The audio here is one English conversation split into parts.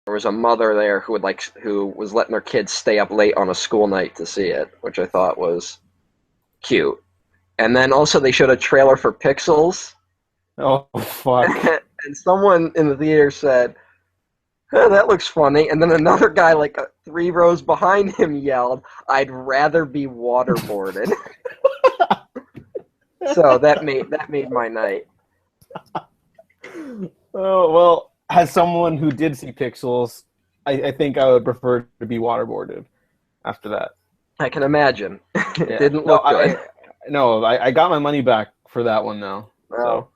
there was a mother there who was letting their kids stay up late on a school night to see it, which I thought was cute. And then also they showed a trailer for Pixels, Oh, fuck. and someone in the theater said, that looks funny. And then another guy, like 3 rows behind him, yelled, "I'd rather be waterboarded." So that made my night. Oh, well, as someone who did see Pixels, I think I would prefer to be waterboarded after that. I can imagine. It Yeah. didn't No, look good. I got my money back for that one now. Well,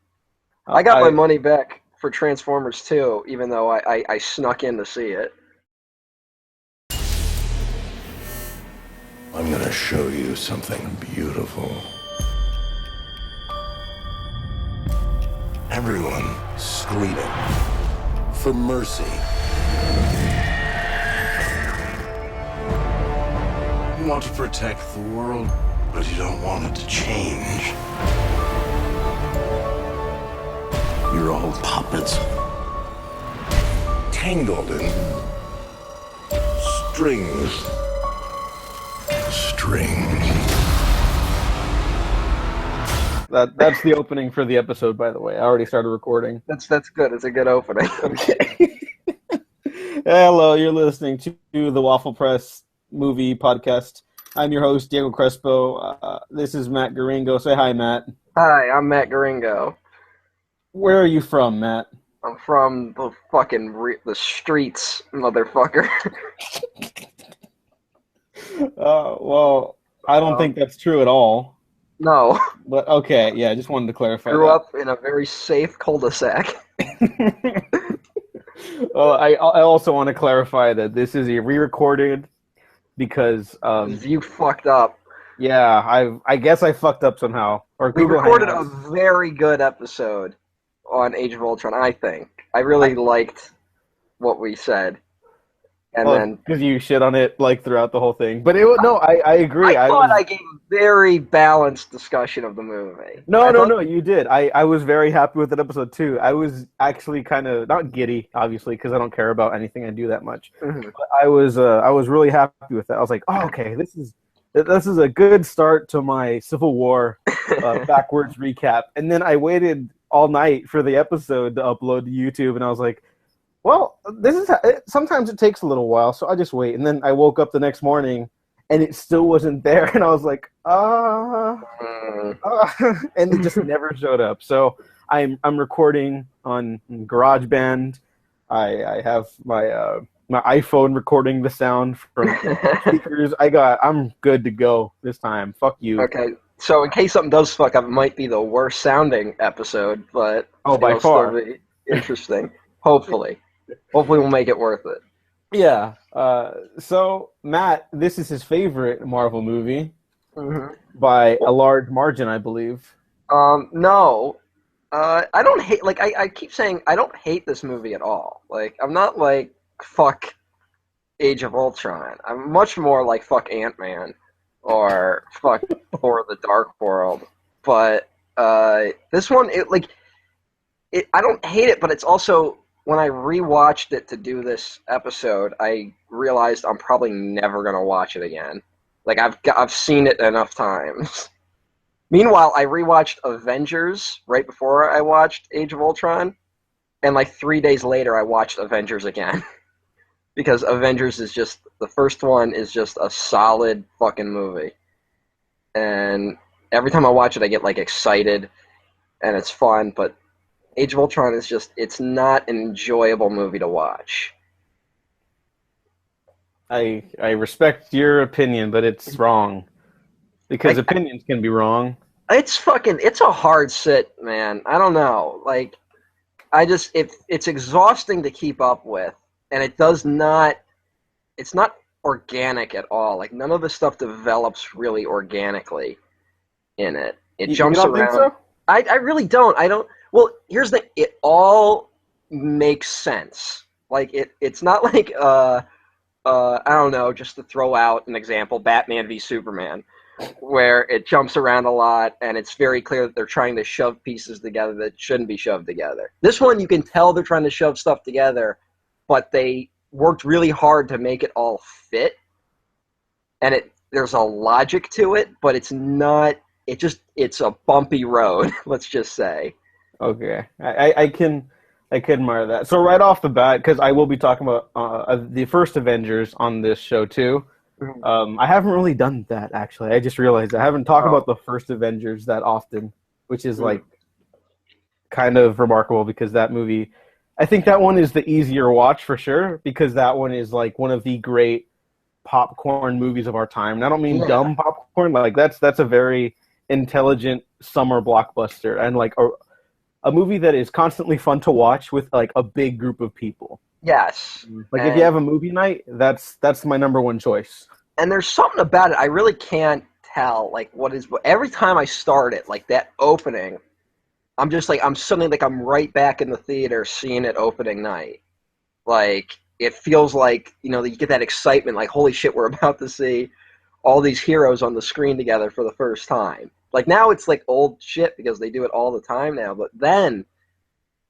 So I got my I money back for Transformers 2, even though I snuck in to see it. I'm gonna show you something beautiful. Everyone screaming for mercy. You want to protect the world, but you don't want it to change. You're all puppets, tangled in strings. that's the opening for the episode, by the way. I already started recording. That's good. It's a good opening. Okay. Hello, you're listening to the Waffle Press movie podcast. I'm your host, Diego Crespo. This is Matt Guringo. Say hi, Matt. Hi, I'm Matt Guringo. Where are you from, Matt? I'm from the fucking the streets, motherfucker. Well, I don't think that's true at all. No. But okay, yeah, I just wanted to clarify Grew that. up in a very safe cul-de-sac. Well, I also want to clarify that this is a re-recorded because You fucked up. yeah, I guess I fucked up somehow. Or We Google recorded a Hangouts. very good episode on Age of Ultron, I think. I really liked what we said. And Well, then because you shit on it like throughout the whole thing. But no, I agree. I thought I gave a very balanced discussion of the movie. No, you did. I was very happy with that episode too. I was actually kind of not giddy, obviously, because I don't care about anything I do that much. Mhm. But I was really happy with that. I was like, oh, okay, this is a good start to my Civil War backwards recap. And then I waited all night for the episode to upload to YouTube, and I was like, well, sometimes it takes a little while, so I just wait. And then I woke up the next morning, and it still wasn't there, and I was like, and it just never showed up. So I'm recording on GarageBand. I have my my iPhone recording the sound from speakers. I'm good to go this time. Fuck you. Okay, so in case something does fuck up, it might be the worst sounding episode, but By it'll far. still be interesting. Hopefully. Hopefully we'll make it worth it. Yeah. So Matt, this is his favorite Marvel movie by a large margin, I believe. No. I don't hate, like, I keep saying I don't hate this movie at all. Like, I'm not like, fuck Age of Ultron. I'm much more like, fuck Ant-Man or fuck Thor the Dark World. But, this one, I don't hate it, but it's also, when I rewatched it to do this episode, I realized I'm probably never gonna watch it again. Like, I've seen it enough times. Meanwhile, I rewatched Avengers right before I watched Age of Ultron, and like 3 days later, I watched Avengers again. Because Avengers is just, the first one is just a solid fucking movie. And every time I watch it, I get like excited, and it's fun, but Age of Ultron is just, it's not an enjoyable movie to watch. I respect your opinion, but it's wrong. Because opinions can be wrong. It's a hard sit, man. I don't know. Like, it's exhausting to keep up with, and it's not organic at all. Like, none of the stuff develops really organically in it. It jumps you don't around. Think so? I really don't. I don't. Well, here's the thing. It all makes sense. Like, it's not like I don't know, just to throw out an example, Batman v Superman, where it jumps around a lot and it's very clear that they're trying to shove pieces together that shouldn't be shoved together. This one, you can tell they're trying to shove stuff together, but they worked really hard to make it all fit, and there's a logic to it, but it's not. It's a bumpy road. Let's just say. Okay, I can admire that. So right off the bat, because I will be talking about the first Avengers on this show too. I haven't really done that actually. I just realized I haven't talked about the first Avengers that often, which is like kind of remarkable because that movie, I think that one is the easier watch for sure because that one is like one of the great popcorn movies of our time. And I don't mean dumb popcorn. Like that's a very intelligent summer blockbuster and like a movie that is constantly fun to watch with like a big group of people. Yes. Like if you have a movie night, that's my number one choice. And there's something about it I really can't tell like every time I start it, like that opening, I'm just like I'm suddenly like I'm right back in the theater seeing it opening night. Like it feels like, you get that excitement like holy shit, we're about to see all these heroes on the screen together for the first time. Like now it's like old shit because they do it all the time now, but then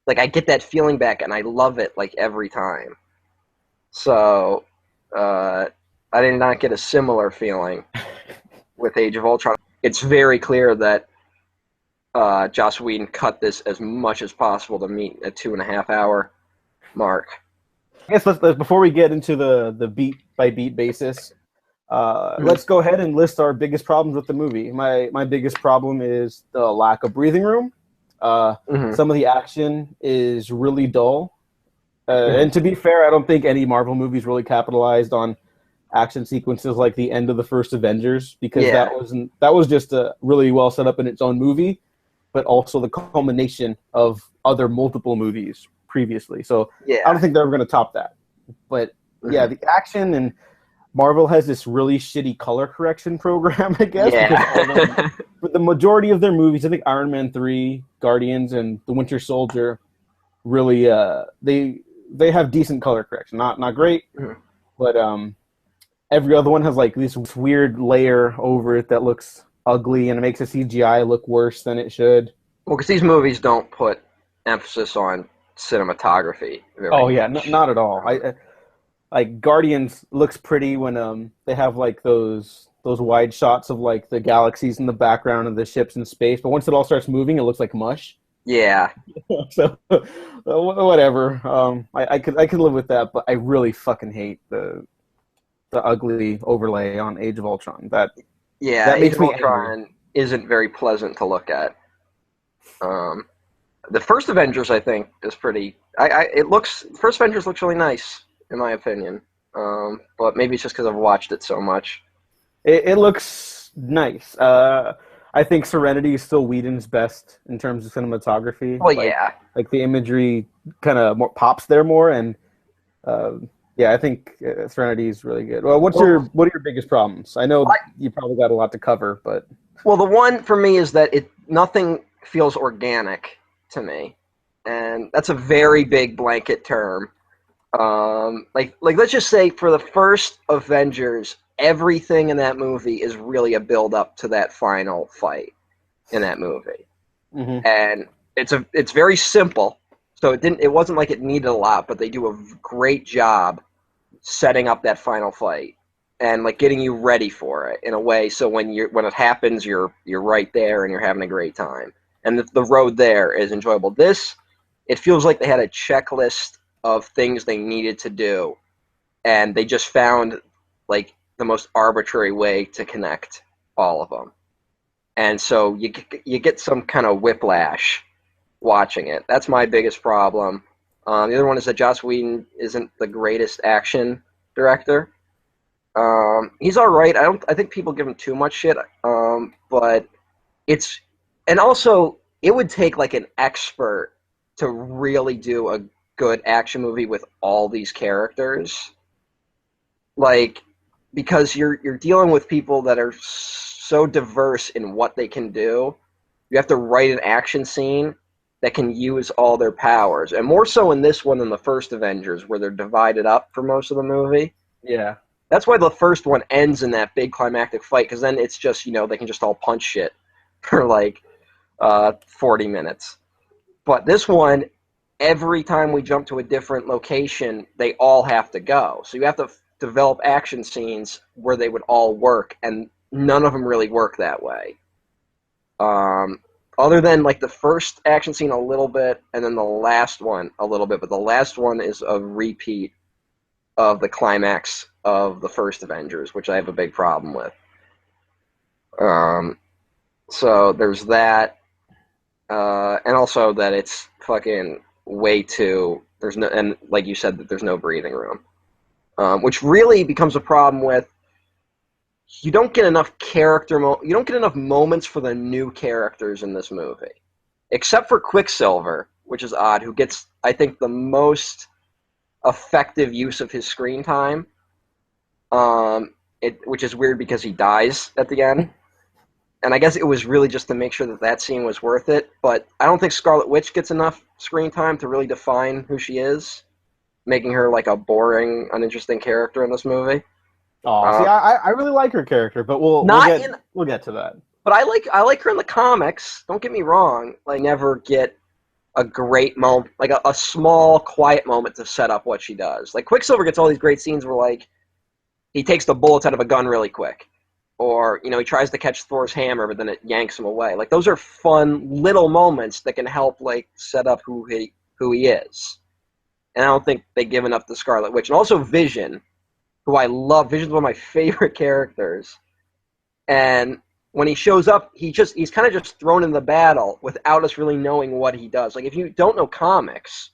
like I get that feeling back and I love it like every time. So I did not get a similar feeling with Age of Ultron. It's very clear that Joss Whedon cut this as much as possible to meet a 2.5-hour mark. I guess let's before we get into the beat by beat basis, let's go ahead and list our biggest problems with the movie. My biggest problem is the lack of breathing room. Some of the action is really dull. And to be fair, I don't think any Marvel movies really capitalized on action sequences like the end of the first Avengers because that was just really well set up in its own movie, but also the culmination of other multiple movies previously. So I don't think they're ever going to top that. But yeah, the action and Marvel has this really shitty color correction program, I guess. Yeah. But the majority of their movies, I think Iron Man 3, Guardians, and The Winter Soldier, really they have decent color correction. Not great, but every other one has like this weird layer over it that looks ugly and it makes the CGI look worse than it should. Well, because these movies don't put emphasis on cinematography. Not at all. Like Guardians looks pretty when they have like those wide shots of like the galaxies in the background of the ships in space, but once it all starts moving, it looks like mush. Yeah. So whatever. I could live with that, but I really fucking hate the ugly overlay on Age of Ultron. That Age of Ultron isn't very pleasant to look at. The first Avengers, I think, is pretty. First Avengers looks really nice, in my opinion. But maybe it's just because I've watched it so much. It looks nice. I think Serenity is still Whedon's best in terms of cinematography. Well, like the imagery kind of pops there more, and I think Serenity is really good. Well, what are your biggest problems? I know you probably got a lot to cover, but the one for me is that nothing feels organic to me, and that's a very big blanket term. Like let's just say for the first Avengers, everything in that movie is really a build up to that final fight in that movie, and it's very simple. So it wasn't like it needed a lot, but they do a great job setting up that final fight and like getting you ready for it in a way. So when it happens, you're right there and you're having a great time. And the road there is enjoyable. It feels like they had a checklist of things they needed to do, and they just found like the most arbitrary way to connect all of them. And so you get some kind of whiplash watching it. That's my biggest problem. The other one is that Joss Whedon isn't the greatest action director. He's all right. I think people give him too much shit. But and also it would take like an expert to really do a good action movie with all these characters. Like, because you're dealing with people that are so diverse in what they can do. You have to write an action scene that can use all their powers, and more so in this one than the first Avengers, where they're divided up for most of the movie. Yeah, that's why the first one ends in that big climactic fight, because then it's just they can just all punch shit for like 40 minutes. But this one, every time we jump to a different location, they all have to go. So you have to develop action scenes where they would all work, and none of them really work that way. Other than like the first action scene a little bit, and then the last one a little bit, but the last one is a repeat of the climax of the first Avengers, which I have a big problem with. So there's that, and also that it's fucking way too. There's no, and like you said, that there's no breathing room, which really becomes a problem with. You don't get enough you don't get enough moments for the new characters in this movie, except for Quicksilver, which is odd, who gets, I think, the most effective use of his screen time. Which is weird because he dies at the end, and I guess it was really just to make sure that that scene was worth it. But I don't think Scarlet Witch gets enough screen time to really define who she is, making her like a boring, uninteresting character in this movie. Oh, see, I really like her character, but we'll get to that. But I like her in the comics. Don't get me wrong. I never get a great moment, like a small, quiet moment to set up what she does. Like Quicksilver gets all these great scenes where like he takes the bullets out of a gun really quick, or he tries to catch Thor's hammer, but then it yanks him away. Like those are fun little moments that can help like set up who he is. And I don't think they give enough to Scarlet Witch, and also Vision, who I love. Vision's one of my favorite characters. And when he shows up, he's kind of just thrown in the battle without us really knowing what he does. Like, if you don't know comics,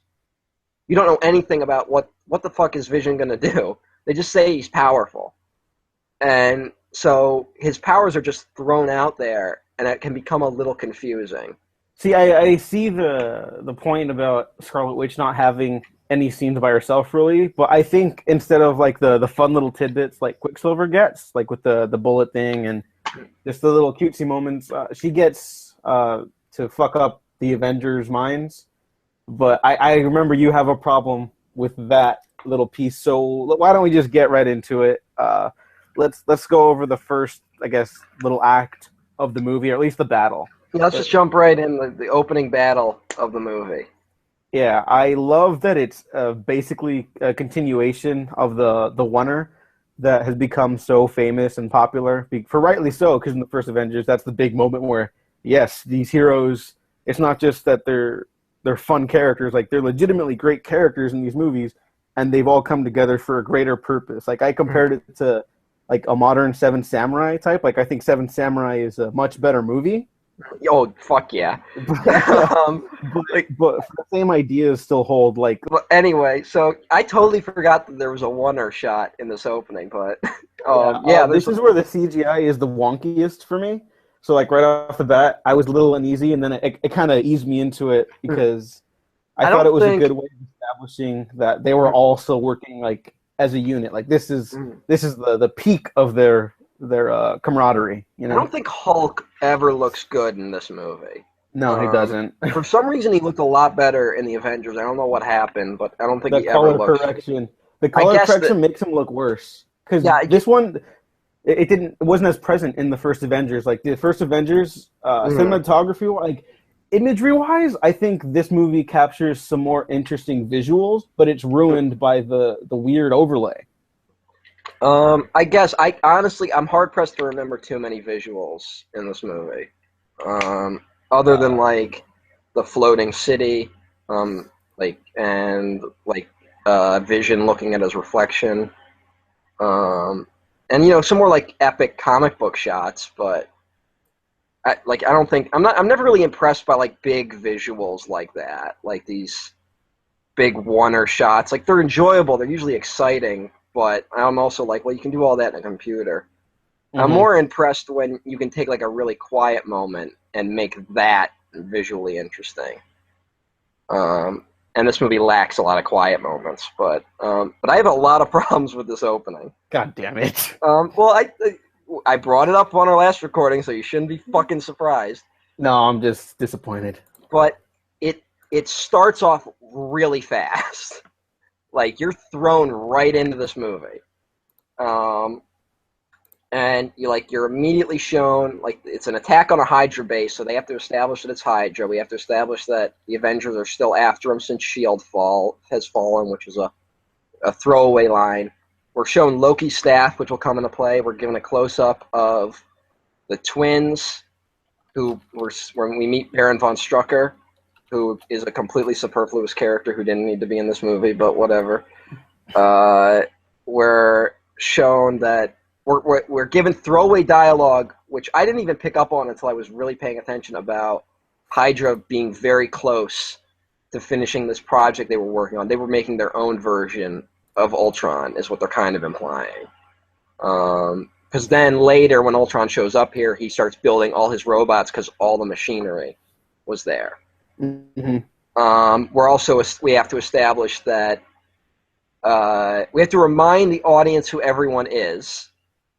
you don't know anything about what the fuck is Vision going to do. They just say he's powerful. And so his powers are just thrown out there, and it can become a little confusing. See, I see the point about Scarlet Witch not having any scenes by herself, really, but I think instead of like the fun little tidbits like Quicksilver gets, like with the bullet thing and just the little cutesy moments, she gets to fuck up the Avengers' minds. But I remember you have a problem with that little piece, so why don't we just get right into it? Let's go over the first, I guess, little act of the movie, or at least the battle. Yeah, let's just jump right in the opening battle of the movie. Yeah, I love that it's basically a continuation of the Oneer that has become so famous and popular, for rightly so, because in the first Avengers, that's the big moment where, yes, these heroes, it's not just that they're fun characters, like they're legitimately great characters in these movies, and they've all come together for a greater purpose. Like I compared it to like a modern Seven Samurai type. Like I think Seven Samurai is a much better movie. Oh, fuck yeah. but the same ideas still hold. Like, well, anyway, so I totally forgot that there was a Oneer shot in this opening, but this is where the CGI is the wonkiest for me. So like right off the bat, I was a little uneasy, and then it kind of eased me into it because I thought it was a good way of establishing that they were all still working like as a unit. Like this is the peak of their camaraderie. I don't think Hulk ever looks good in this movie. No, he doesn't. For some reason, he looked a lot better in the Avengers. I don't know what happened, but I don't think he ever looks. The color correction makes him look worse because this one, it wasn't as present in the first Avengers. Like the first Avengers, cinematography, like imagery wise, I think this movie captures some more interesting visuals, but it's ruined by the weird overlay. I guess I'm hard pressed to remember too many visuals in this movie. Other than like the floating city, Vision looking at his reflection, and some more like epic comic book shots. But I'm never really impressed by like big visuals like that, like these big Oneer shots. Like they're enjoyable, they're usually exciting. But I'm also like, well, you can do all that in a computer. Mm-hmm. I'm more impressed when you can take like a really quiet moment and make that visually interesting. And this movie lacks a lot of quiet moments, but I have a lot of problems with this opening. God damn it. Well, I brought it up on our last recording, so you shouldn't be fucking surprised. No, I'm just disappointed. But it starts off really fast. Like, you're thrown right into this movie. and you're immediately shown like it's an attack on a Hydra base, so they have to establish that it's Hydra. We have to establish that the Avengers are still after him since Shield has fallen, which is a throwaway line. We're shown Loki's staff, which will come into play. We're given a close up of the twins, when we meet Baron von Strucker, who is a completely superfluous character who didn't need to be in this movie, but whatever. We're shown that we're given throwaway dialogue, which I didn't even pick up on until I was really paying attention, about Hydra being very close to finishing this project they were working on. They were making their own version of Ultron, is what they're kind of implying. Because then later, when Ultron shows up here, he starts building all his robots because all the machinery was there. Mm-hmm. We have to establish that we have to remind the audience who everyone is,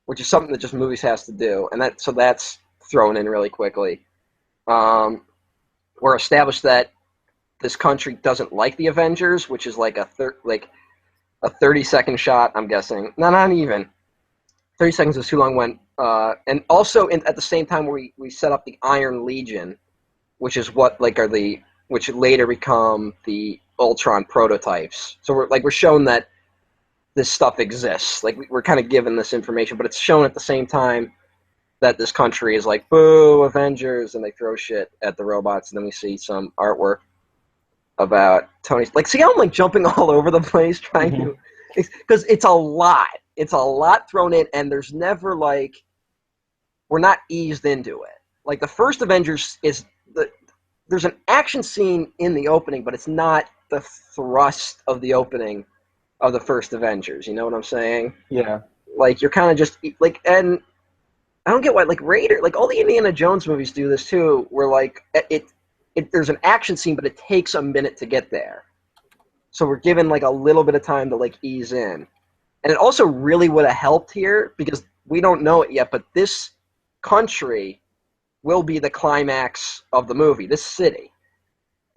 which is something that just movies has to do, and that's thrown in really quickly. We're established that this country doesn't like the Avengers, which is like a 30-second shot, I'm guessing. No, not even. 30 seconds is too long. And also at the same time we set up the Iron Legion, which is which later become the Ultron prototypes. So we're shown that this stuff exists. Like we're kind of given this information, but it's shown at the same time that this country is like, boo, Avengers, and they throw shit at the robots, and then we see some artwork about Tony. Like, see how I'm like jumping all over the place trying to, because it's a lot. It's a lot thrown in, and there's never we're not eased into it. Like the first Avengers there's an action scene in the opening, but it's not the thrust of the opening of the first Avengers. You know what I'm saying? Yeah. Like you're kind of just and I don't get why Raider, all the Indiana Jones movies do this too, where there's an action scene, but it takes a minute to get there. So we're given a little bit of time to ease in. And it also really would have helped here, because we don't know it yet, but this country will be the climax of the movie, this city.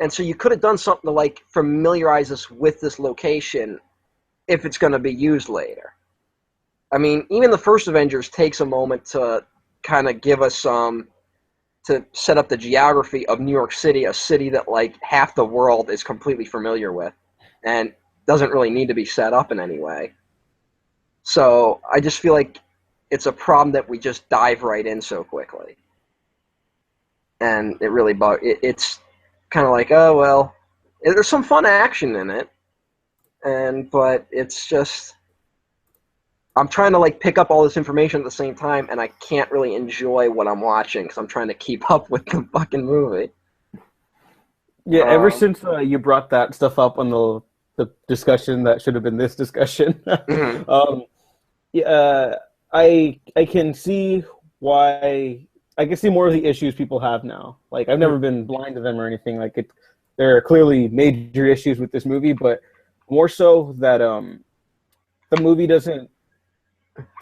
And so you could have done something to familiarize us with this location if it's going to be used later. I mean, even the first Avengers takes a moment to kind of give us to set up the geography of New York City, a city that half the world is completely familiar with and doesn't really need to be set up in any way. So I just feel like it's a problem that we just dive right in so quickly. And it really it's kind of oh, well, there's some fun action in it, but it's just, I'm trying to pick up all this information at the same time, and I can't really enjoy what I'm watching because I'm trying to keep up with the fucking movie. Yeah, ever since you brought that stuff up on the discussion that should have been this discussion, I can see why. I can see more of the issues people have now. I've never been blind to them or anything. There are clearly major issues with this movie, but more so that the movie doesn't.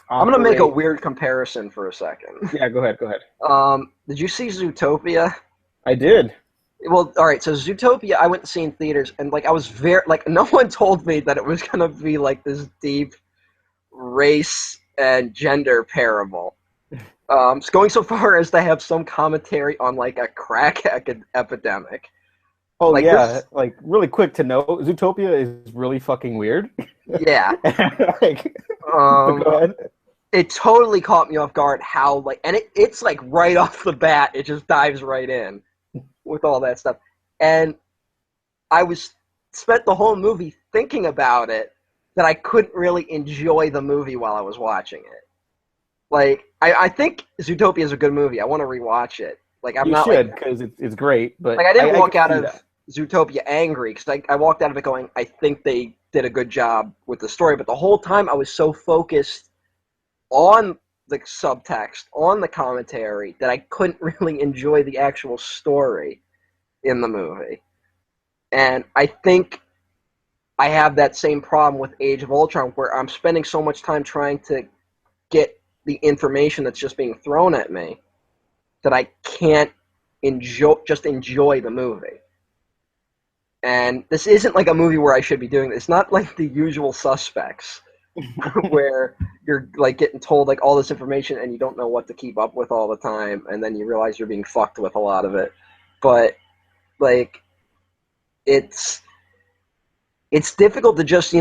I'm going to make a weird comparison for a second. Yeah, go ahead. Did you see Zootopia? I did. Well, all right, so Zootopia, I went to see in theaters, and I was very, no one told me that it was going to be this deep race and gender parable. It's going so far as to have some commentary on a crack epidemic. Oh yeah, really quick to note, Zootopia is really fucking weird. Yeah. Go ahead. It totally caught me off guard how and it's right off the bat, it just dives right in with all that stuff. And I spent the whole movie thinking about it, that I couldn't really enjoy the movie while I was watching it. I think Zootopia is a good movie. I want to rewatch it. You should, because it's great. But I didn't walk out of Zootopia angry, because I walked out of it going, I think they did a good job with the story. But the whole time I was so focused on the subtext, on the commentary, that I couldn't really enjoy the actual story in the movie. And I think I have that same problem with Age of Ultron, where I'm spending so much time trying to get the information that's just being thrown at me that I can't enjoy the movie. And this isn't a movie where I should be doing this. It's not like The Usual Suspects, where you're like getting told like all this information and you don't know what to keep up with all the time, and then you realize you're being fucked with a lot of it. But like it's difficult to just,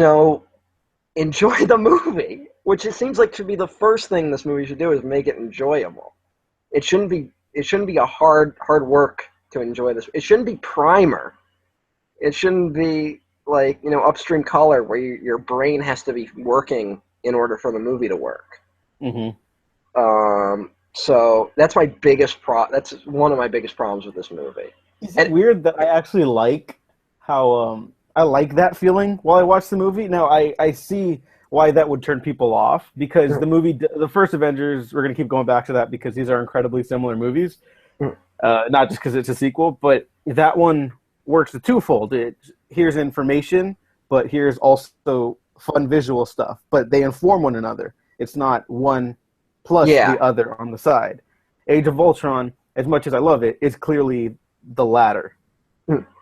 enjoy the movie, which it seems like should be the first thing this movie should do, is make it enjoyable. It shouldn't be a hard work to enjoy this. It shouldn't be Primer. It shouldn't be like, Upstream Color, where your brain has to be working in order for the movie to work. Mm-hmm. So that's my biggest that's one of my biggest problems with this movie. Is it weird that I actually like how I like that feeling while I watch the movie? Now I see why that would turn people off, because the first Avengers, we're going to keep going back to that because these are incredibly similar movies. Not just because it's a sequel, but that one works a twofold. Here's information, but here's also fun visual stuff. But they inform one another. It's not one plus the other on the side. Age of Ultron, as much as I love it, is clearly the latter.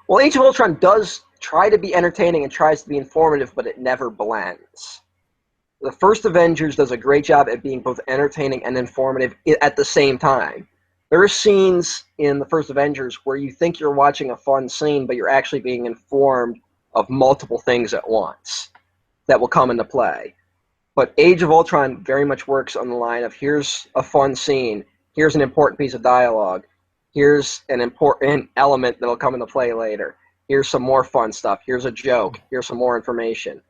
Well, Age of Ultron does try to be entertaining and tries to be informative, but it never blends. The first Avengers does a great job at being both entertaining and informative at the same time. There are scenes in the first Avengers where you think you're watching a fun scene, but you're actually being informed of multiple things at once that will come into play. But Age of Ultron very much works on the line of, here's a fun scene, here's an important piece of dialogue, here's an important element that'll come into play later, here's some more fun stuff, here's a joke, here's some more information.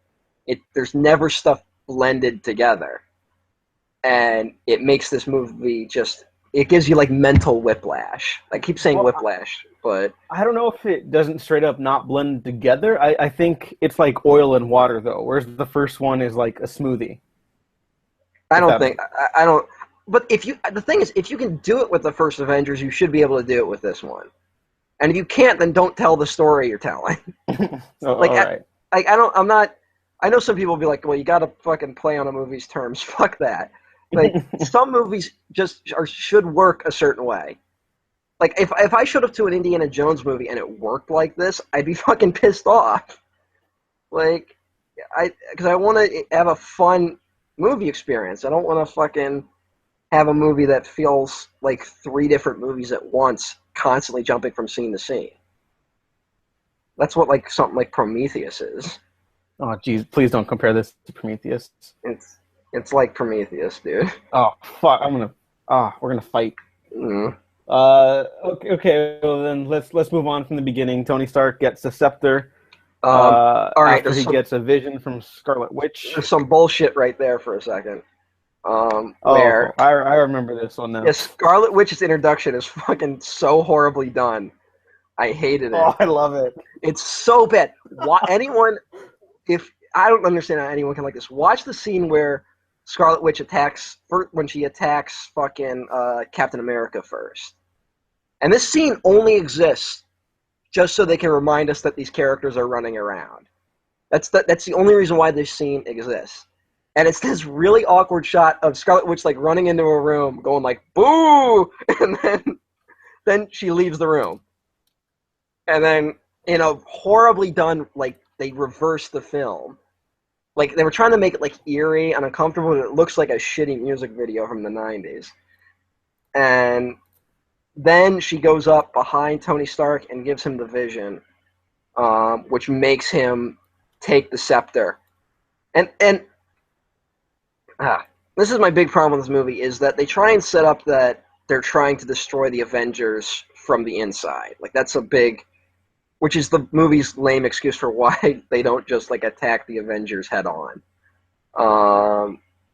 There's never stuff blended together. And it makes this movie it gives you like mental whiplash. I keep saying whiplash, but I don't know if it doesn't straight up not blend together. I think it's like oil and water, though, whereas the first one is like a smoothie. I don't. But the thing is, if you can do it with the first Avengers, you should be able to do it with this one. And if you can't, then don't tell the story you're telling. All right. I know some people will be like, well, you got to fucking play on a movie's terms. Fuck that. Like, some movies should work a certain way. Like, if I showed up to an Indiana Jones movie and it worked like this, I'd be fucking pissed off. Like, because I want to have a fun movie experience. I don't want to fucking have a movie that feels like 3 different movies at once, constantly jumping from scene to scene. That's what like something like Prometheus is. Oh, geez, please don't compare this to Prometheus. It's like Prometheus, dude. Oh, fuck, we're gonna fight. Mm. Okay, well then let's move on from the beginning. Tony Stark gets the scepter. All right, after he gets a vision from Scarlet Witch. There's some bullshit right there for a second. I remember this one now. Yeah, Scarlet Witch's introduction is fucking so horribly done. I hated it. Oh, I love it. It's so bad. I don't understand how anyone can like this. Watch the scene where Scarlet Witch when she attacks fucking Captain America first. And this scene only exists just so they can remind us that these characters are running around. That's the only reason why this scene exists. And it's this really awkward shot of Scarlet Witch like running into a room, going like "boo," and then she leaves the room. And then in a horribly done, like they reverse the film. Like they were trying to make it like eerie and uncomfortable, and it looks like a shitty music video from the 90s. And then she goes up behind Tony Stark and gives him the vision, which makes him take the scepter. And this is my big problem with this movie, is that they try and set up that they're trying to destroy the Avengers from the inside. Like that's a big, which is the movie's lame excuse for why they don't just like attack the Avengers head on.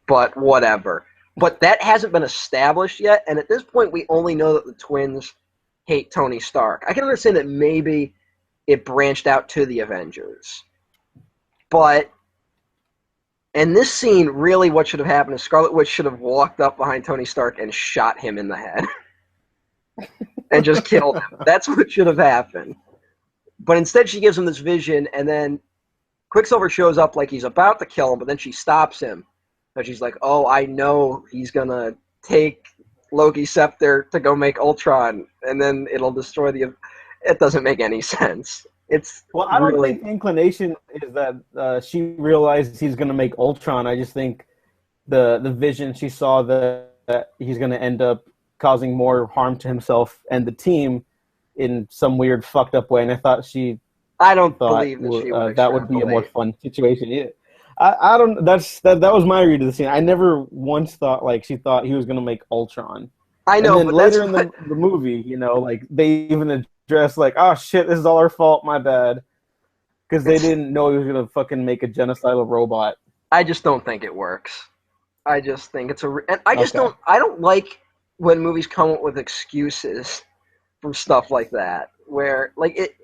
But whatever. But that hasn't been established yet, and at this point we only know that the twins hate Tony Stark. I can understand that maybe it branched out to the Avengers. But in this scene, really what should have happened is Scarlet Witch should have walked up behind Tony Stark and shot him in the head. And just killed him. That's what should have happened. But instead she gives him this vision, and then Quicksilver shows up like he's about to kill him, but then she stops him. So she's like, oh, I know he's going to take Loki's scepter to go make Ultron, and then it'll destroy the... It doesn't make any sense. I don't think the inclination is that she realizes he's going to make Ultron. I just think the vision. She saw that he's going to end up causing more harm to himself and the team in some weird fucked up way. And I thought I don't believe that she would that would be a more extrapolate. fun situation. Yeah. I don't. That was my read of the scene. I never once thought like she thought he was going to make Ultron. I And know, then but later that's in what the movie, like they even address like, oh shit, this is all our fault, my bad, because they didn't know he was gonna fucking make a genocidal robot. I just don't think it works. I just think it's and I just Okay. don't. I don't like when movies come up with excuses from stuff like that, where like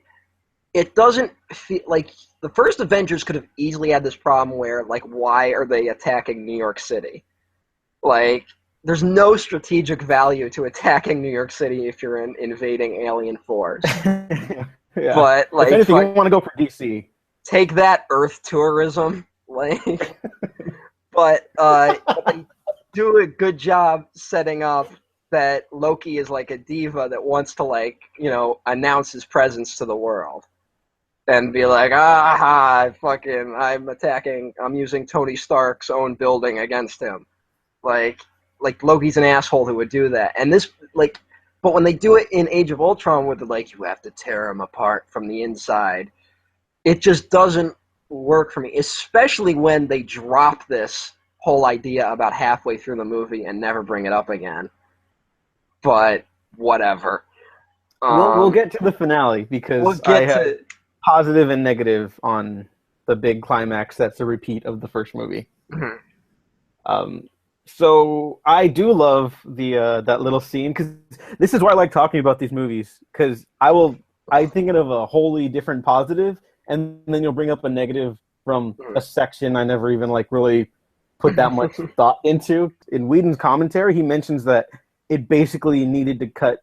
it doesn't feel like the first Avengers could have easily had this problem where like why are they attacking New York City? Like there's no strategic value to attacking New York City if you're an invading alien force. Yeah. But If like anything, you fuck, want to go for DC. take that Earth tourism. Like but they do a good job setting up that Loki is like a diva that wants to like, announce his presence to the world. And be like, I'm using Tony Stark's own building against him. Like Loki's an asshole who would do that. And this, like, but when they do it in Age of Ultron, where they're like, you have to tear him apart from the inside, it just doesn't work for me. Especially when they drop this whole idea about halfway through the movie and never bring it up again. But whatever. We'll get to the finale because We'll I get have to. positive and negative on the big climax that's a repeat of the first movie. Mhm. So I do love the that little scene because this is why I like talking about these movies because I think of a wholly different positive and then you'll bring up a negative from a section I never even like really put that much thought into. In Whedon's commentary, he mentions that it basically needed to cut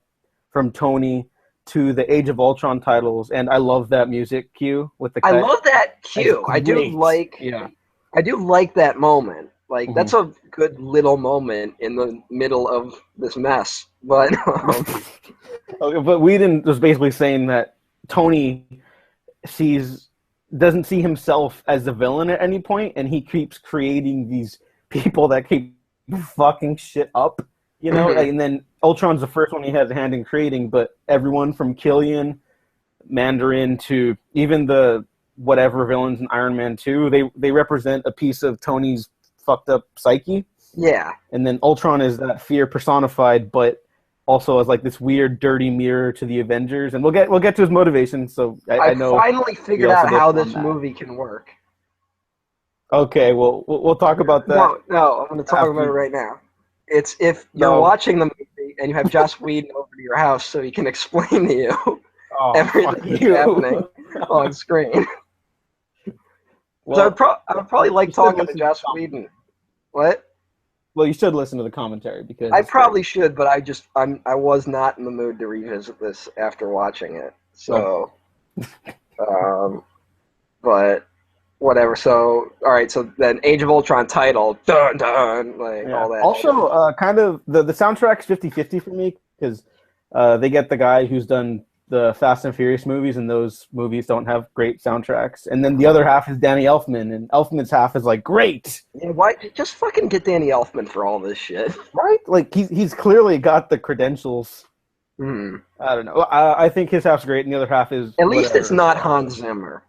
from Tony to the Age of Ultron titles, and I love that music cue with the I cut. love that It's cue. great. Yeah. I do like that moment. Like Mm-hmm. that's a good little moment in the middle of this mess. But Okay, but Whedon was basically saying that Tony doesn't see himself as a villain at any point, and he keeps creating these people that keep fucking shit up, Mhm. And then Ultron's the first one he has a hand in creating, but everyone from Killian, Mandarin to even the whatever villains in Iron Man 2, they represent a piece of Tony's fucked up psyche. Yeah, And then Ultron is that fear personified, but also as like this weird, dirty mirror to the Avengers. And we'll get to his motivation. So I I know finally we figured also out how differ on this that. movie can work. Okay, well we'll talk about that No, no, I'm going to talk about it after. right now. It's if you're No. watching the movie and you have Joss Whedon over to your house so he can explain to you Oh, fuck everything that's happening you. on screen. So Well, I would probably you like should talking to listen to the Joss Whedon. What? well, you should listen to the commentary because I it's great. probably should, but I was not in the mood to revisit this after watching it. Okay. So, um, but whatever. So, all right. So then, Age of Ultron title, dun dun, like Yeah. all that shit. Also, kind of the soundtrack's 50-50 for me because they get the guy who's done the Fast and Furious movies, and those movies don't have great soundtracks. And then the other half is Danny Elfman, and Elfman's half is like great, Yeah, why just fucking get Danny Elfman for all this shit? right? Like he's clearly got the credentials. Hmm. I don't know. I think his half's great, and the other half is At least it's whatever. not Hans Zimmer.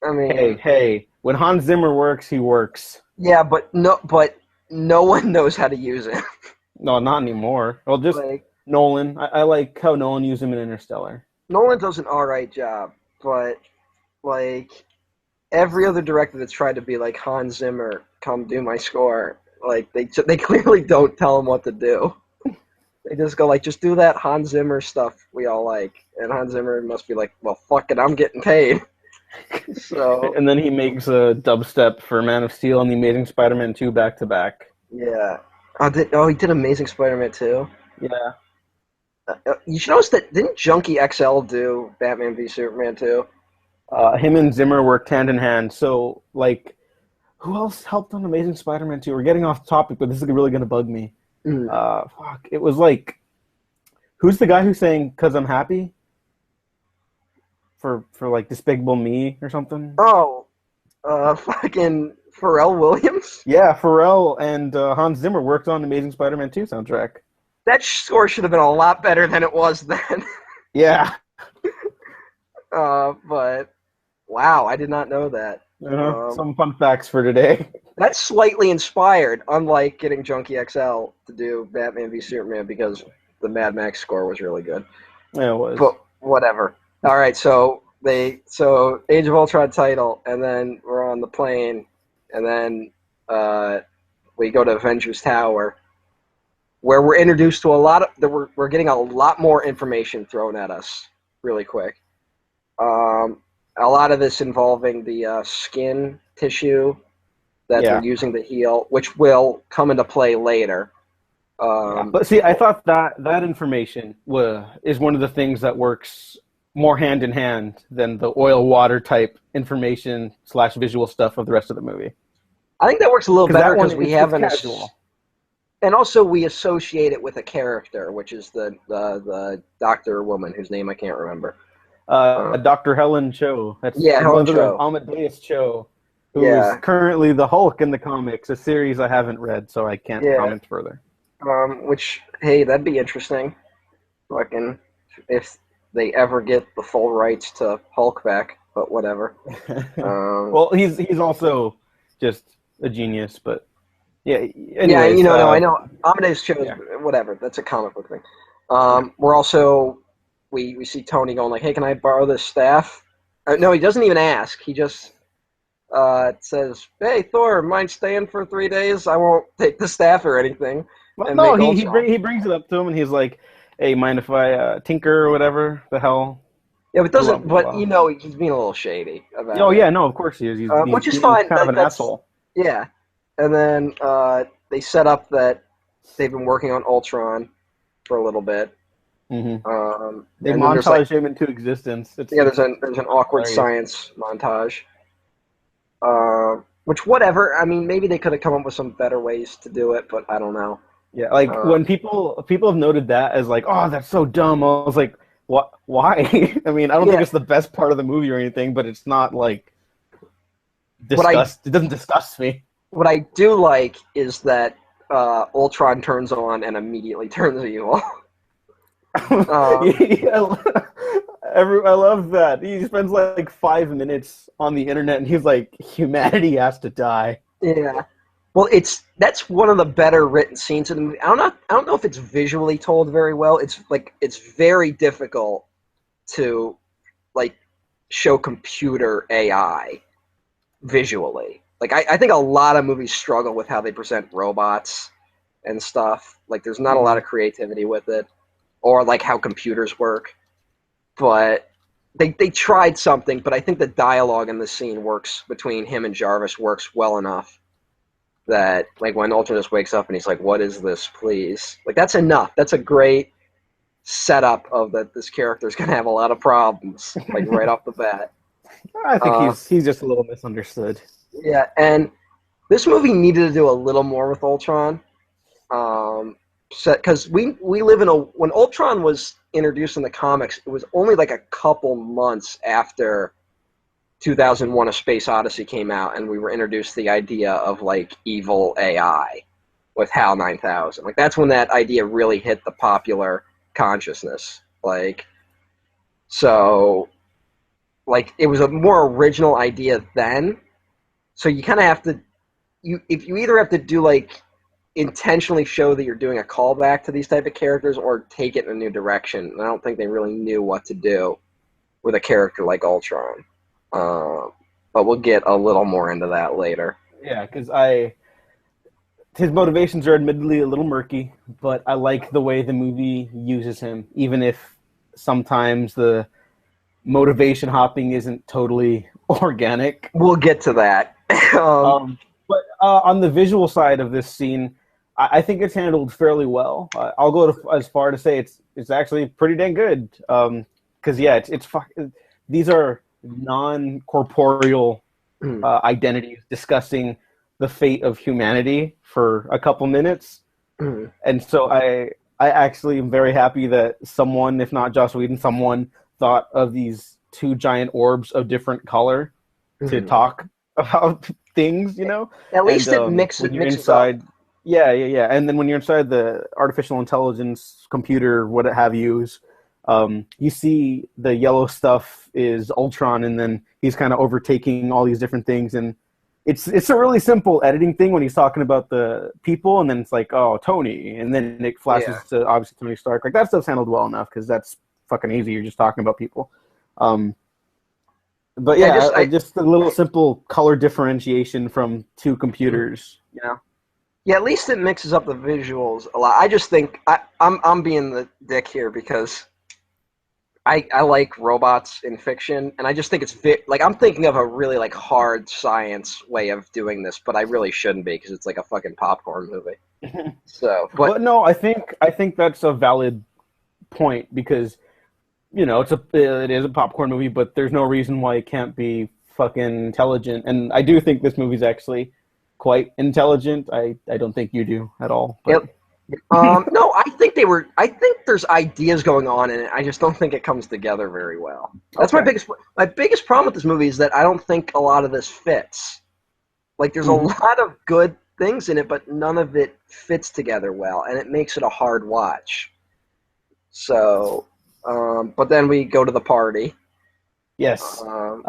I mean, Hey, when Hans Zimmer works, he works. yeah, but no one knows how to use it. No, not anymore. Well, just Like Nolan. I like how Nolan used him in Interstellar. Nolan does an all right job, but like every other director that's tried to be like Hans Zimmer, come do my score, like they clearly don't tell him what to do. They just go like, just do that Hans Zimmer stuff we all like, and Hans Zimmer must be like, well, fuck it, I'm getting paid. So And then he makes a dubstep for Man of Steel and The Amazing Spider-Man 2 back to back. yeah, he did Amazing Spider-Man too. Yeah. You should notice that didn't Junkie XL do Batman v Superman too? Him and Zimmer worked hand in hand. So, like, who else helped on Amazing Spider-Man 2? We're getting off topic, but this is really going to bug me. Mm. Fuck. It was like, who's the guy who sang "Cause I'm Happy"? For like Despicable Me or something. Oh, fucking Pharrell Williams? Yeah, Pharrell and Hans Zimmer worked on Amazing Spider-Man 2 soundtrack. That score should have been a lot better than it was then. Yeah. But wow, I did not know that. Some fun facts for today. That's slightly inspired, unlike getting Junkie XL to do Batman v Superman because the Mad Max score was really good. Yeah, it was. But whatever. All right, so Age of Ultron title, and then we're on the plane, and then we go to Avengers Tower, where we're introduced to we're getting a lot more information thrown at us really quick. A lot of this involving the skin tissue that they're using to heal, which will come into play later. But see, I thought that information is one of the things that works more hand in hand than the oil water type information / visual stuff of the rest of the movie. I think that works a little better because we have casual. And also we associate it with a character, which is the doctor woman whose name I can't remember. Dr. Helen Cho. That's Helen Cho. Amadeus Cho, who is currently the Hulk in the comics, a series I haven't read, so I can't comment further. Which, hey, that'd be interesting. Fucking, if they ever get the full rights to Hulk back, but whatever. Well, he's also just a genius, but yeah. Anyways, yeah, I know. Amadeus Cho, whatever. That's a comic book thing. We're also. We see Tony going like, hey, can I borrow this staff? No, he doesn't even ask. He just says, hey, Thor, mind staying for 3 days? I won't take the staff or anything. Well, no, he brings it up to him, and he's like, hey, mind if I tinker or whatever the hell? Yeah, but doesn't. But you know, he's being a little shady about. Oh yeah, no, of course he is. Which is fine. Kind of an asshole. Yeah, and then they set up that they've been working on Ultron for a little bit. Mm-hmm. They montage him into existence. There's an awkward science montage. Which, whatever. I mean, maybe they could have come up with some better ways to do it, but I don't know. Yeah, like when people have noted that as like, oh, that's so dumb. I was like, what? Why? I mean, I don't think it's the best part of the movie or anything, but it's not like it doesn't disgust me. What I do like is that Ultron turns on and immediately turns evil. I love that. He spends like 5 minutes on the internet and he's like, humanity has to die. Yeah. Well, that's one of the better written scenes in the movie. I don't know if it's visually told very well. It's very difficult to like show computer AI visually. Like I think a lot of movies struggle with how they present robots and stuff. Like there's not a lot of creativity with it. Or like how computers work. But they tried something, but I think the dialogue in the scene works between him and Jarvis works well enough that like when Ultron just wakes up and he's like, what is this, please? Like that's enough. That's a great setup of that this character's gonna have a lot of problems, like right off the bat. I think he's just a little misunderstood. Yeah, and this movie needed to do a little more with Ultron. Because we live in when Ultron was introduced in the comics, it was only like a couple months after 2001: A Space Odyssey came out, and we were introduced to the idea of like evil AI with HAL 9000. Like that's when that idea really hit the popular consciousness. Like, so, like it was a more original idea then. So you kind of have to, you either have to do like intentionally show that you're doing a callback to these type of characters or take it in a new direction. And I don't think they really knew what to do with a character like Ultron. But we'll get a little more into that later. Yeah, because his motivations are admittedly a little murky, but I like the way the movie uses him, even if sometimes the motivation hopping isn't totally organic. We'll get to that. But on the visual side of this scene, I think it's handled fairly well. I'll go as far to say it's actually pretty dang good. Because these are non-corporeal identities discussing the fate of humanity for a couple minutes. And so I actually am very happy that someone, if not Joss Whedon, someone thought of these two giant orbs of different color to talk about things, you know. At least And it when you're mixes up. inside, yeah. And then when you're inside the artificial intelligence computer, what have yous, you see the yellow stuff is Ultron, and then he's kind of overtaking all these different things, and it's a really simple editing thing when he's talking about the people, and then it's like, oh, Tony, and then it flashes Yeah. to obviously Tony Stark. Like that stuff's handled well enough because that's fucking easy. You're just talking about people. But Yeah, yeah, just a little simple color differentiation from two computers, you know. yeah, at least it mixes up the visuals a lot. I just think I'm being the dick here because I like robots in fiction, and I just think it's like I'm thinking of a really like hard science way of doing this, but I really shouldn't be because it's like a fucking popcorn movie. So, but But no, I think that's a valid point because you know it is a popcorn movie, but there's no reason why it can't be fucking intelligent. And I do think this movie's actually quite intelligent. I don't think you do at all. But it, no, I think they were. I think there's ideas going on in it. I just don't think it comes together very well. That's okay. my biggest problem with this movie is that I don't think a lot of this fits. Like, there's a lot of good things in it, but none of it fits together well, and it makes it a hard watch. So, but then we go to the party. Yes. Um,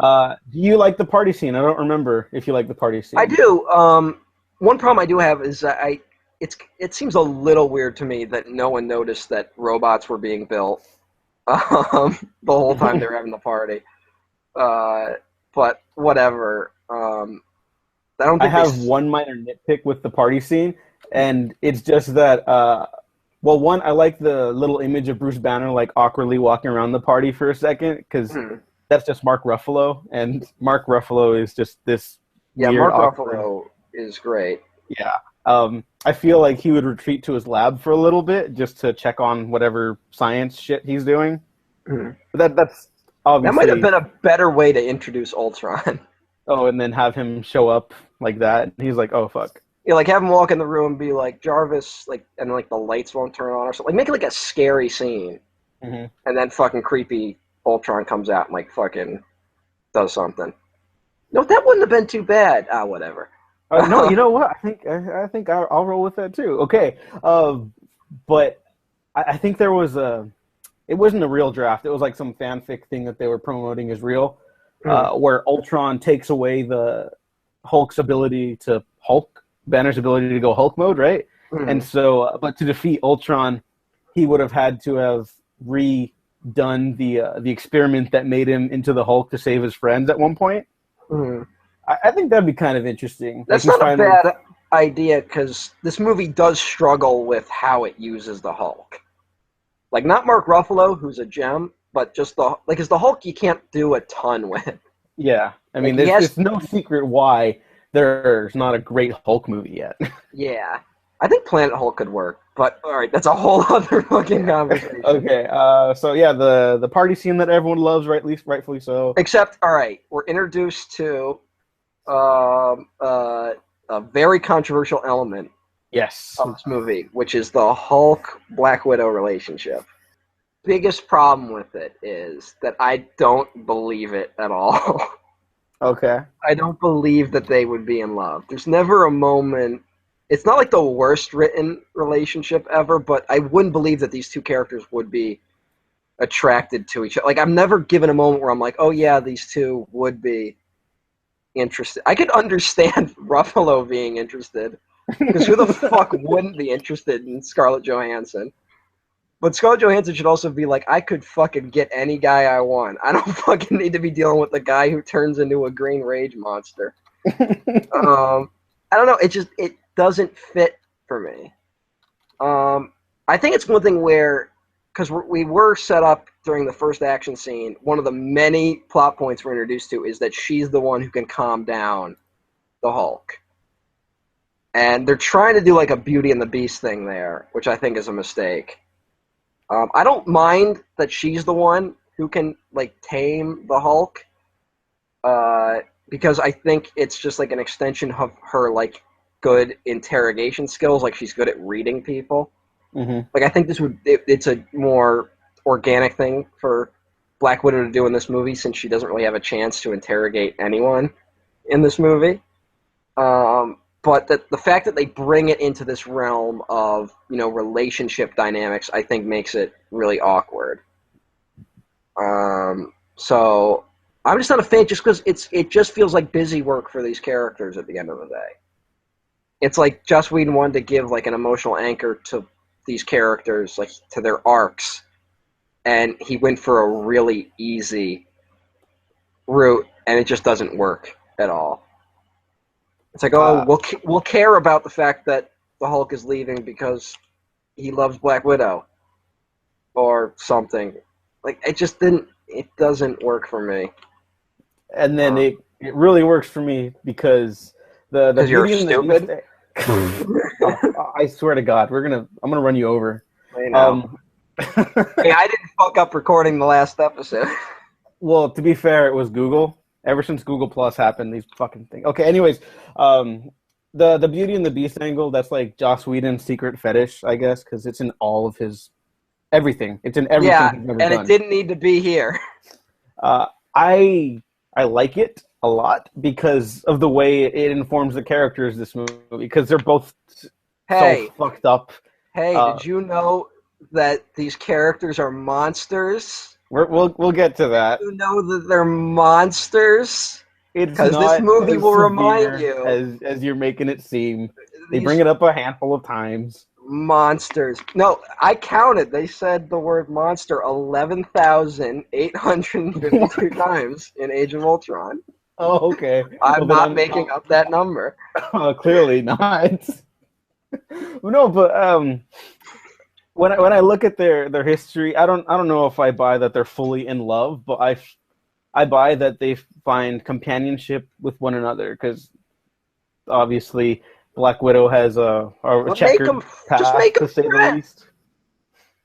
Do you like the party scene? I don't remember if you like the party I scene. do. One problem I do have is that it seems a little weird to me that no one noticed that robots were being built the whole time they were having the party. But whatever. I don't I think they. have one minor nitpick with the party scene, and it's just that. Well, one, I like the little image of Bruce Banner like awkwardly walking around the party for a second because that's just Mark Ruffalo, and Mark Ruffalo is just this Yeah, weird, Mark awkward. Ruffalo is great. Yeah. I feel like he would retreat to his lab for a little bit just to check on whatever science shit he's doing. Mhm. But that's That might have obviously. been a better way to introduce Ultron. Oh, and then have him show up like that. He's like, oh fuck. Like have him walk in the room and be like Jarvis, like, and like the lights won't turn on or something. Like make it like a scary scene, hmm and then fucking creepy Ultron comes out and like fucking does something. No, that wouldn't have been too bad. Ah, whatever. No, you know what? I think I'll roll with that too. Okay, but I think there was a. It wasn't a real draft. It was like some fanfic thing that they were promoting as real, where Ultron takes away the Hulk's ability to Hulk, Banner's ability to go Hulk mode, right? And so, but to defeat Ultron, he would have had to have redone the experiment that made him into the Hulk to save his friends at one point. I think that'd be kind of interesting. Like That's he's not a finally. bad idea because this movie does struggle with how it uses the Hulk. Like not Mark Ruffalo, who's a gem, but just as the Hulk you can't do a ton with. Yeah, I Like mean, he has, it's no secret why there's not a great Hulk movie yet. yeah. I think Planet Hulk could work, but all right, that's a whole other fucking conversation. Okay, so yeah, the party scene that everyone loves, rightfully so. Except, all right, we're introduced to a very controversial element Yes. of this movie, which is the Hulk Black Widow relationship. Biggest problem with it is that I don't believe it at all. Okay. I don't believe that they would be in love. There's never a moment. It's not like the worst written relationship ever, but I wouldn't believe that these two characters would be attracted to each other. Like, I'm never given a moment where I'm like, oh yeah, these two would be interested. I could understand Ruffalo being interested, because who the fuck wouldn't be interested in Scarlett Johansson? But Scarlett Johansson should also be like, I could fucking get any guy I want. I don't fucking need to be dealing with the guy who turns into a green rage monster. I don't know. It doesn't fit for me. I think it's one thing where, because we were set up during the first action scene, one of the many plot points we're introduced to is that she's the one who can calm down the Hulk. And they're trying to do like a Beauty and the Beast thing there, which I think is a mistake. I don't mind that she's the one who can like tame the Hulk, because I think it's just like an extension of her like good interrogation skills. Like she's good at reading people. Like I think it's a more organic thing for Black Widow to do in this movie since she doesn't really have a chance to interrogate anyone in this movie. But the fact that they bring it into this realm of, relationship dynamics, I think makes it really awkward. So I'm just not a fan, just because it just feels like busy work for these characters at the end of the day. It's like Joss Whedon wanted to give like an emotional anchor to these characters, like to their arcs, and he went for a really easy route, and it just doesn't work at all. It's like, we'll care about the fact that the Hulk is leaving because he loves Black Widow or something. Like, it doesn't work for me. And then it really works for me because the you're Beauty and stupid. I swear to God, I'm gonna run you over. I know. Hey, I didn't fuck up recording the last episode. Well, to be fair, it was Google. Ever since Google Plus happened, these fucking things. Okay, anyways, the Beauty and the Beast angle, that's like Joss Whedon's secret fetish, I guess, because it's in all of his everything. It's in everything he's ever done. It didn't need to be here. I like it a lot because of the way it informs the characters this movie, because they're both so fucked up. Hey, did you know that these characters are monsters? We'll get to that. You know that they're monsters? Because this movie will remind you. As you're making it seem. They bring it up a handful of times. Monsters. No, I counted. They said the word monster 11,852 times in Age of Ultron. Oh, okay. I'm not making up that number. Clearly not. No, but when I look at their history, I don't know if I buy that they're fully in love, but I buy that they find companionship with one another, because obviously Black Widow has a checkered past, to say the least.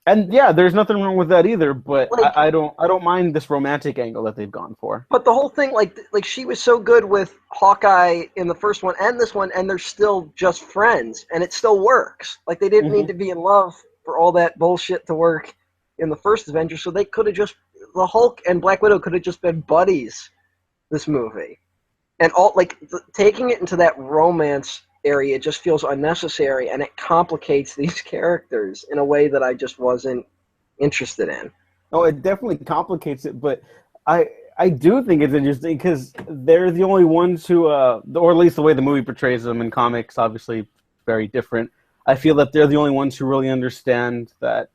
And yeah, there's nothing wrong with that either, but I don't mind this romantic angle that they've gone for. But the whole thing, like she was so good with Hawkeye in the first one and this one, and they're still just friends, and it still works. Like, they didn't need to be in love for all that bullshit to work in the first Avengers, so they could have just, the Hulk and Black Widow could have just been buddies this movie. And taking it into that romance area just feels unnecessary, and it complicates these characters in a way that I just wasn't interested in. Oh, it definitely complicates it, but I do think it's interesting because they're the only ones who, or at least the way the movie portrays them in comics, obviously very different. I feel that they're the only ones who really understand that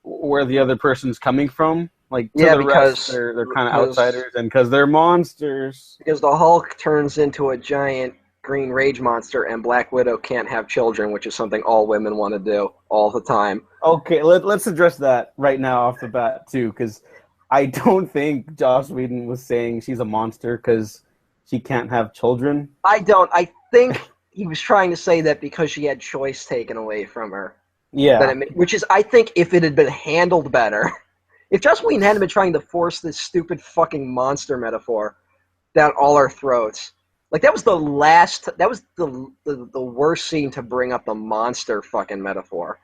where the other person's coming from. Like, to the rest, they're kind of outsiders, and because they're monsters. Because the Hulk turns into a giant green rage monster, and Black Widow can't have children, which is something all women want to do all the time. Okay, let's address that right now off the bat, too, because I don't think Joss Whedon was saying she's a monster because she can't have children. I don't. I think he was trying to say that because she had choice taken away from her. Yeah. Which is, I think, if it had been handled better. If Joss Whedon hadn't been trying to force this stupid fucking monster metaphor down all our throats. Like, that was the worst scene to bring up the monster fucking metaphor.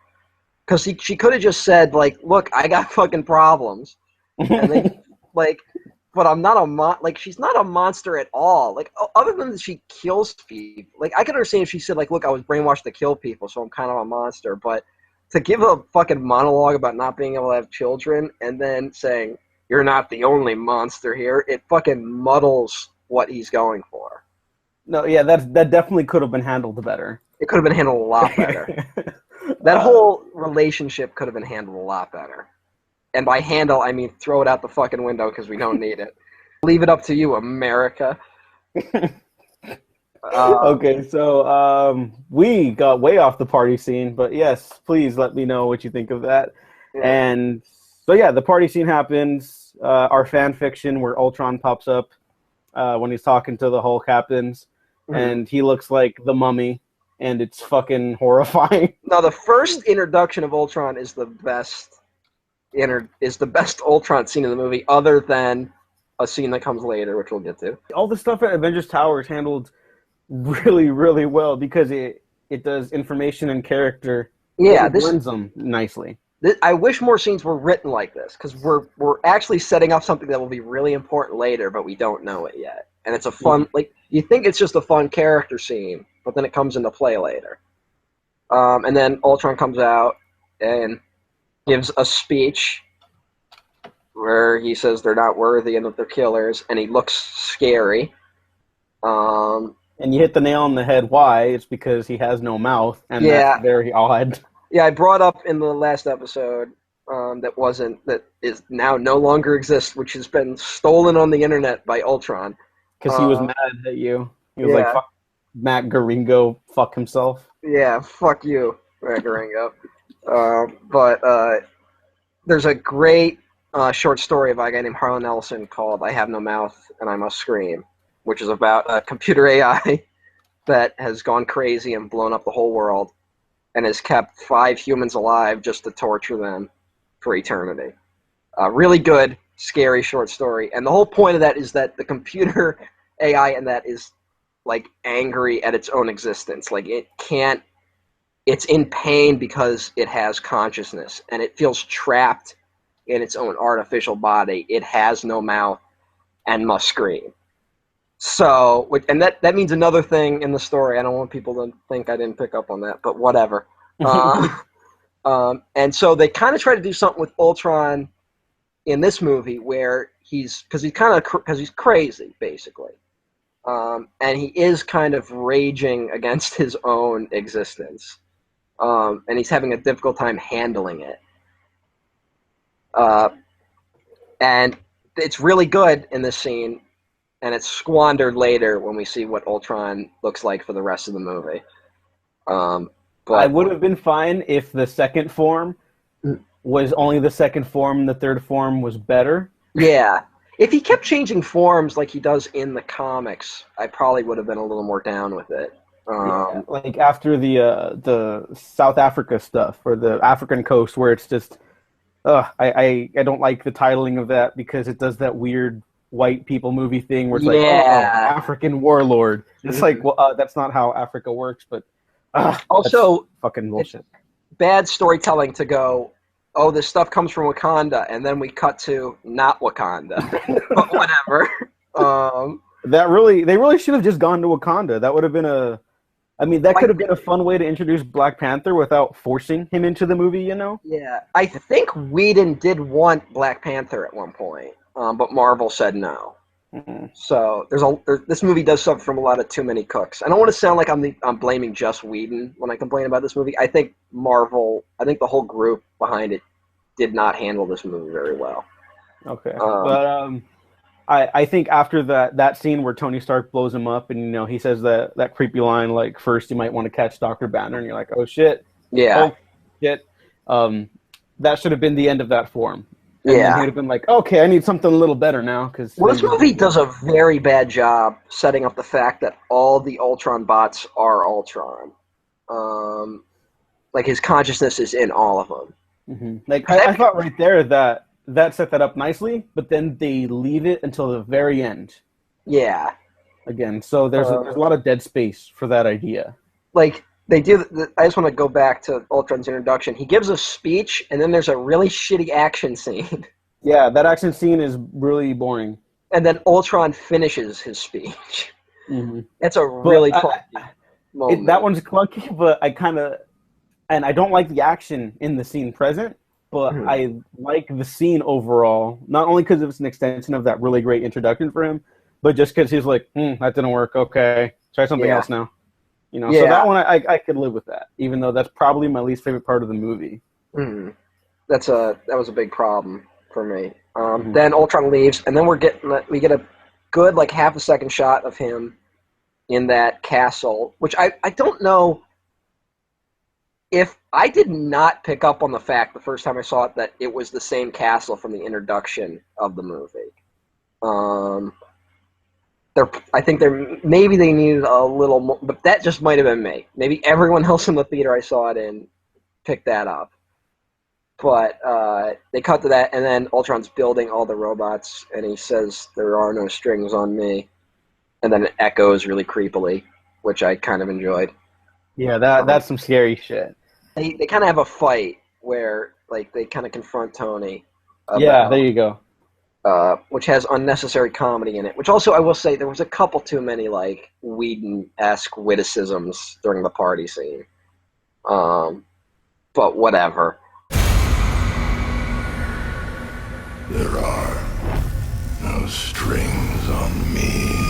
Because she could have just said, like, look, I got fucking problems. And then, but I'm not she's not a monster at all. Like, other than that she kills people. Like, I could understand if she said, like, look, I was brainwashed to kill people, so I'm kind of a monster. But to give a fucking monologue about not being able to have children and then saying, you're not the only monster here, it fucking muddles what he's going for. No, yeah, that definitely could have been handled better. It could have been handled a lot better. That whole relationship could have been handled a lot better. And by handle, I mean throw it out the fucking window because we don't need it. Leave it up to you, America. Okay, so we got way off the party scene, but yes, please let me know what you think of that. Yeah. And so yeah, the party scene happens. Our fan fiction where Ultron pops up when he's talking to the Hulk happens, and he looks like the Mummy, and it's fucking horrifying. Now, the first introduction of Ultron is the best Ultron scene in the movie, other than a scene that comes later, which we'll get to. All the stuff at Avengers Tower is handled really, really well because it does information and character. Yeah, it blends them nicely. I wish more scenes were written like this because we're actually setting up something that will be really important later, but we don't know it yet. And it's a fun you think it's just a fun character scene, but then it comes into play later. And then Ultron comes out and gives a speech where he says they're not worthy and that they're killers, and he looks scary. And you hit the nail on the head. Why? It's because he has no mouth, and that's very odd. Yeah, I brought up in the last episode that is now no longer exists, which has been stolen on the internet by Ultron. Because he was mad at you. He was like, fuck Matt Guringo, fuck himself. Yeah, fuck you, Matt Guringo. But there's a great short story by a guy named Harlan Ellison called I Have No Mouth and I Must Scream, which is about a computer AI that has gone crazy and blown up the whole world and has kept 5 humans alive just to torture them for eternity. Really good, scary short story. And the whole point of that is that the computer AI in that is like angry at its own existence. Like it's in pain because it has consciousness and it feels trapped in its own artificial body. It has no mouth and must scream. So, and that means another thing in the story. I don't want people to think I didn't pick up on that, but whatever. And so they kind of try to do something with Ultron in this movie where because he's crazy, basically. And he is kind of raging against his own existence. And he's having a difficult time handling it. And it's really good in this scene, and it's squandered later when we see what Ultron looks like for the rest of the movie. But I would have been fine if the second form was only the second form and the third form was better. Yeah. If he kept changing forms like he does in the comics, I probably would have been a little more down with it. Like after the South Africa stuff or the African coast where it's just I don't like the titling of that because it does that weird white people movie thing where it's like African warlord. It's like, well, that's not how Africa works, but also fucking bullshit. Bad storytelling to go, oh, this stuff comes from Wakanda, and then we cut to not Wakanda. But whatever. They really should have just gone to Wakanda. That would have been that could have been a fun way to introduce Black Panther without forcing him into the movie, you know? Yeah. I think Whedon did want Black Panther at one point, but Marvel said no. Mm-hmm. So this movie does suffer from a lot of too many cooks. I don't want to sound like I'm blaming just Whedon when I complain about this movie. I think the whole group behind it did not handle this movie very well. Okay. But I think after that scene where Tony Stark blows him up and he says that creepy line like, first you might want to catch Dr. Banner, and you're like, oh shit. Yeah. Oh shit. That should have been the end of that form. And then he'd have been like, okay, I need something a little better now. This movie does a very bad job setting up the fact that all the Ultron bots are Ultron. Like his consciousness is in all of them. Mm-hmm. Like I thought right there that set that up nicely, but then they leave it until the very end. Yeah. Again, so there's a lot of dead space for that idea. Like they do. I just want to go back to Ultron's introduction. He gives a speech, and then there's a really shitty action scene. Yeah, that action scene is really boring. And then Ultron finishes his speech. Mm-hmm. It's a really clunky moment. That one's clunky, but I don't like the action in the scene present, but I like the scene overall, not only because it's an extension of that really great introduction for him, but just because he's like, that didn't work, okay, try something else now. So that one I could live with that, even though that's probably my least favorite part of the movie. Mm-hmm. That was a big problem for me. Then Ultron leaves, and then we get a good like half a second shot of him in that castle, which I don't know if I did not pick up on the fact the first time I saw it that it was the same castle from the introduction of the movie. I think maybe they needed a little more, but that just might have been me. Maybe everyone else in the theater I saw it in picked that up. But they cut to that, and then Ultron's building all the robots, and he says, "There are no strings on me," and then it echoes really creepily, which I kind of enjoyed. Yeah, that's some scary shit. They kind of have a fight where like they kind of confront Tony. Yeah, there you go. which has unnecessary comedy in it. Which also, I will say, there was a couple too many like Whedon-esque witticisms during the party scene. But whatever. There are no strings on me.